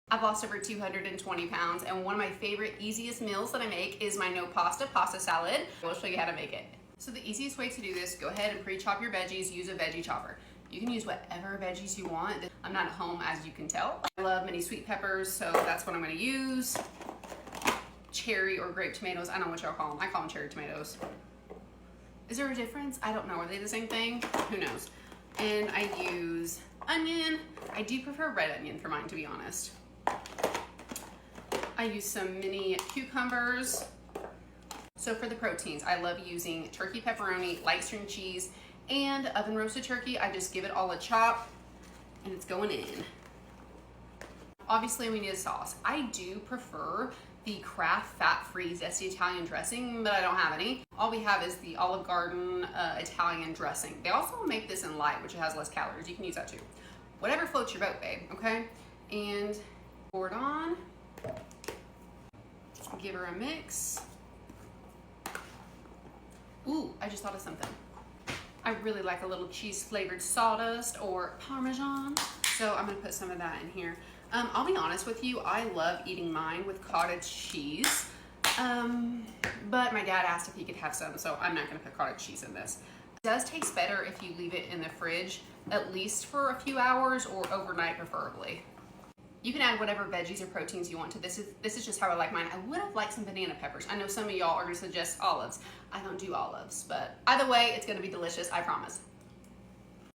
I've lost over 220 pounds, and one of my favorite, easiest meals that I make is my no pasta salad. We'll show you how to make it. So the easiest way to do this, go ahead and pre-chop your veggies, use a veggie chopper. You can use whatever veggies you want. I'm not at home, as you can tell. I love mini sweet peppers, so that's what I'm gonna use. Cherry or grape tomatoes, I don't know what y'all call them. I call them cherry tomatoes. Is there a difference? I don't know, are they the same thing? Who knows? And I use onion. I do prefer red onion for mine, to be honest. I use some mini cucumbers. So for the proteins, I love using turkey pepperoni, light string cheese, and oven roasted turkey. I just give it all a chop and it's going in. Obviously we need a sauce. I do prefer the Kraft fat-free zesty Italian dressing, but I don't have any. All we have is the Olive Garden Italian dressing. They also make this in light, which has less calories. You can use that too. Whatever floats your boat, babe, okay? And pour it on. Give her a mix. Ooh, I just thought of something. I really like a little cheese flavored sawdust or Parmesan. So I'm gonna put some of that in here. I'll be honest with you, I love eating mine with cottage cheese. But my dad asked if he could have some, so I'm not gonna put cottage cheese in this. It does taste better if you leave it in the fridge, at least for a few hours or overnight preferably. You can add whatever veggies or proteins you want to this. This is just how I like mine. I would have liked some banana peppers. I know some of y'all are gonna suggest olives. I don't do olives, but either way, it's gonna be delicious, I promise.